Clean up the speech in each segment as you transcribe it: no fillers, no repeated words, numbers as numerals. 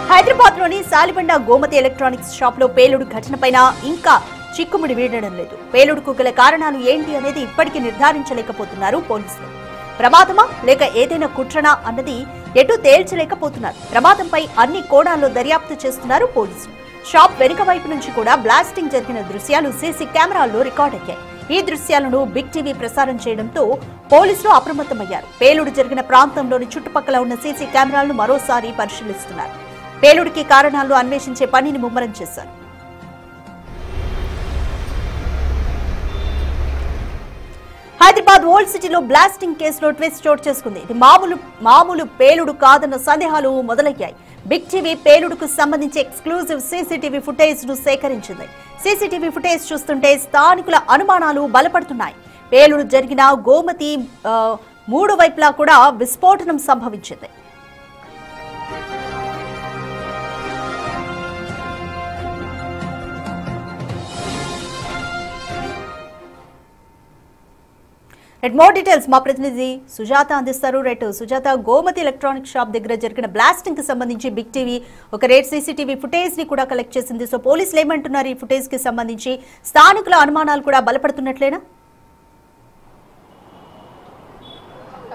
హైదరాబాద్ లోని సాలిబండ Gomati electronics shop లో పేలుడు ఘటనపైన ఇంకా చిక్కుముడి వీడడం లేదు. పేలుడుకు గల కారణాలు ఏంటి అనేది ఇప్పటికీ నిర్ధారించలేకపోతున్నారు పోలీసులు. ప్రమాదమా లేక ఏదైనా కుట్రనా అన్నది ఎటు తేల్చలేకపోతున్నారు. ప్రమాదంపై అన్ని కోణాల్లో దర్యాప్తు చేస్తున్నారు పోలీసులు. షాప్ వెనుక వైపు నుంచి కూడా బ్లాస్టింగ్ జరిగిన దృశ్యాలు సీసీ కెమెరాల్లో రికార్డయ్యాయి. ఈ దృశ్యాలను బిగ్ టీవీ ప్రసారం చేయడంతో పోలీసులు అప్రమత్తమయ్యారు. పేలుడు జరిగిన ప్రాంతంలోని చుట్టుపక్కల ఉన్న సీసీ కెమెరాలను మరోసారి పరిశీలిస్తున్నారు. పేలుడికి కారణాలను అన్వేషించే పనిని ముమ్మరం చేశారు. హైదరాబాద్ ఓల్డ్ సిటీలో బ్లాస్టింగ్ కేసులో ట్విస్ట్ చోటు చేసుకుంది. ఇది మామూలు పేలుడు కాదన్న సందేహాలు మొదలయ్యాయి. బిగ్ టీవీ పేలుడుకు సంబంధించి ఎక్స్క్లూజివ్ సీసీటీవీ ఫుటేజ్ ను సేకరించింది. సీసీటీవీ ఫుటేజ్ చూస్తుంటే స్థానికుల అనుమానాలు బలపడుతున్నాయి. పేలుడు జరిగిన గోమతి మూడు వైపులా కూడా విస్ఫోటనం సంభవించింది. మోర్ డీటెయిల్స్ మా ప్రతినిధి సుజాత అందిస్తారు. సుజాత, గోమతి ఎలక్ట్రానిక్ షాప్ దగ్గర జరిగిన బ్లాస్టింగ్ కి సంబంధించి బిగ్ టీవీ ఒక రేట్ సీసీటీవీ ఫుటేజ్ ని కూడా కలెక్ట్ చేసింది. సో పోలీసులు ఏమంటున్నారు ఈ ఫుటేజ్ కి సంబంధించి? స్థానికుల అనుమానాలు కూడా బలపడుతున్నట్లేనా?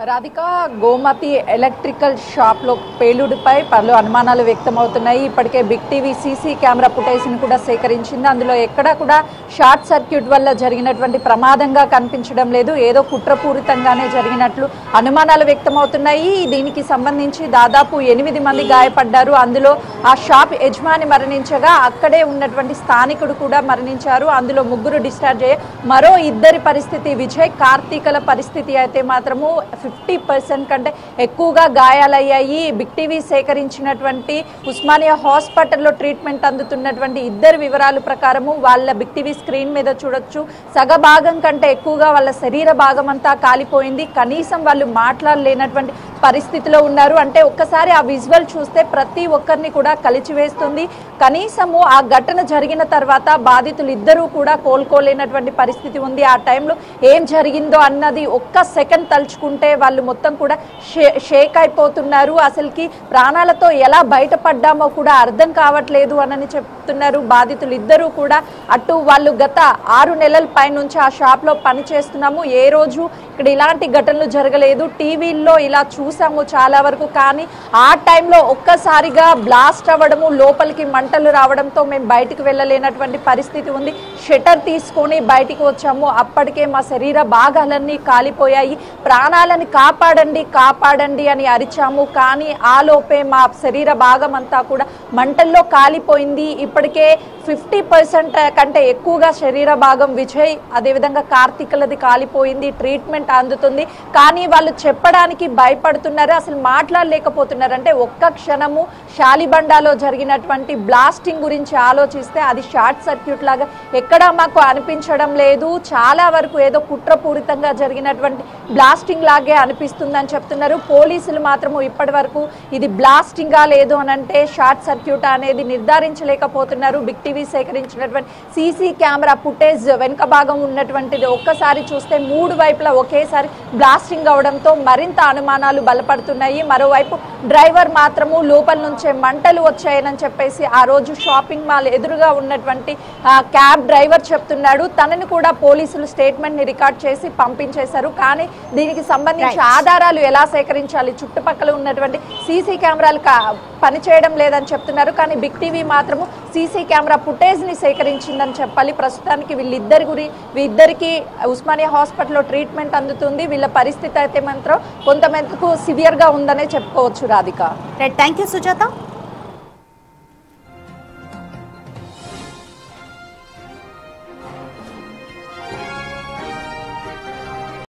రాధిక, గోమతి ఎలక్ట్రికల్ షాప్లో పేలుడుపై పలు అనుమానాలు వ్యక్తమవుతున్నాయి. ఇప్పటికే బిగ్ టీవీ సీసీ కెమెరా ఫుటేజ్ని కూడా సేకరించింది. అందులో ఎక్కడా కూడా షార్ట్ సర్క్యూట్ వల్ల జరిగినటువంటి ప్రమాదంగా కనిపించడం లేదు. ఏదో కుట్రపూరితంగానే జరిగినట్లు అనుమానాలు వ్యక్తమవుతున్నాయి. దీనికి సంబంధించి దాదాపు 8 మంది గాయపడ్డారు. అందులో ఆ షాప్ యజమాని మరణించగా అక్కడే ఉన్నటువంటి స్థానికుడు కూడా మరణించారు. అందులో 3 డిశ్చార్జ్ అయ్యారు. మరో 2 పరిస్థితి, విజయ్, కార్తీకల పరిస్థితి అయితే మాత్రము 50% కంటే ఎక్కువగా గాయాలయ్యాయి. బిగ్ టీవీ సేకరించినటువంటి ఉస్మానియా హాస్పిటల్లో ట్రీట్మెంట్ అందుతున్నటువంటి 2 వివరాల ప్రకారము వాళ్ళ బిగ్ టీవీ స్క్రీన్ మీద చూడొచ్చు. సగభాగం కంటే ఎక్కువగా వాళ్ళ శరీర భాగం అంతా కాలిపోయింది. కనీసం వాళ్ళు మాట్లాడలేనటువంటి పరిస్థితిలో ఉన్నారు. అంటే ఒక్కసారి ఆ విజువల్ చూస్తే ప్రతి ఒక్కరిని కూడా కలిచివేస్తుంది. కనీసము ఆ ఘటన జరిగిన తర్వాత బాధితులు ఇద్దరూ కూడా కోలుకోలేనటువంటి పరిస్థితి ఉంది. ఆ టైంలో ఏం జరిగిందో అన్నది ఒక్క సెకండ్ తలుచుకుంటే వాళ్ళు మొత్తం కూడా షేక్ అయిపోతున్నారు. అసలుకి ప్రాణాలతో ఎలా బయటపడ్డామో కూడా అర్థం కావట్లేదు అని చెప్తున్నారు బాధితులు ఇద్దరూ కూడా. అటు వాళ్ళు గత 6 నెలల పై నుంచి ఆ షాప్లో పని చేస్తున్నాము, ఏ రోజు ఇక్కడ ఇలాంటి ఘటనలు జరగలేదు, టీవీల్లో ఇలా చూసాము చాలా వరకు, కానీ ఆ టైంలో ఒక్కసారిగా బ్లాస్ట్ అవ్వడము, లోపలికి మంటలు రావడంతో మేము బయటికి వెళ్ళలేనటువంటి పరిస్థితి ఉంది. షట్టర్ తీసుకొని బయటికి వచ్చాము. అప్పటికే మా శరీర భాగాలన్నీ కాలిపోయాయి. ప్రాణాలని కాపాడండి కాపాడండి అని అరిచాము. కానీ ఆలోపే మా శరీర భాగం అంతా కూడా మంటల్లో కాలిపోయింది. ఇప్పటికే 50% కంటే ఎక్కువగా శరీర భాగం విజయ్, అదేవిధంగా కార్తీకలది కాలిపోయింది. ట్రీట్మెంట్ అందుతుంది. కానీ వాళ్ళు చెప్పడానికి భయపడుతున్నారు, అసలు మాట్లాడలేకపోతున్నారు. అంటే ఒక్క క్షణము శాలిబండాలో జరిగినటువంటి బ్లాస్టింగ్ గురించి ఆలోచిస్తే అది షార్ట్ సర్క్యూట్ లాగా ఎక్కడా మాకు అనిపించడం లేదు. చాలా వరకు ఏదో కుట్రపూరితంగా జరిగినటువంటి బ్లాస్టింగ్ లాగే అనిపిస్తుందని చెప్తున్నారు పోలీసులు. మాత్రము ఇప్పటి వరకు ఇది బ్లాస్టింగా లేదు అని అంటే షార్ట్ సర్క్యూట్ అనేది నిర్ధారించలేకపోతున్నారు. బిగ్ టీవీ సేకరించినటువంటి సీసీ కెమెరా ఫుటేజ్ వెనుక భాగం ఉన్నటువంటిది ఒక్కసారి చూస్తే 3 వైపులా ఒకేసారి బ్లాస్టింగ్ అవడంతో మరింత అనుమానాలు బలపడుతున్నాయి. మరోవైపు డ్రైవర్ మాత్రము లోపల నుంచే మంటలు వచ్చాయని చెప్పేసి ఆ రోజు షాపింగ్ మాల్ ఎదురుగా ఉన్నటువంటి క్యాబ్ డ్రైవర్ చెప్తున్నాడు. తనని కూడా పోలీసులు స్టేట్మెంట్ ని రికార్డ్ చేసి పంపించేశారు. కానీ దీనికి సంబంధించి ఆధారాలు ఎలా సేకరించాలి, చుట్టుపక్కల ఉన్నటువంటి సీసీ కెమెరాలు పనిచేయడం లేదని చెప్తున్నారు. కానీ బిగ్ టీవీ మాత్రము సీసీ కెమెరా ఫుటేజ్ ని సేకరించిందని చెప్పాలి. ప్రస్తుతానికి వీళ్ళిద్దరికి ఉస్మానియా హాస్పిటల్లో ట్రీట్మెంట్ అందుతుంది. వీళ్ళ పరిస్థితి అయితే మాత్రం కొంతమందికి సివియర్ గా ఉందనే చెప్పుకోవచ్చు. Radhika, thank you Sujatha.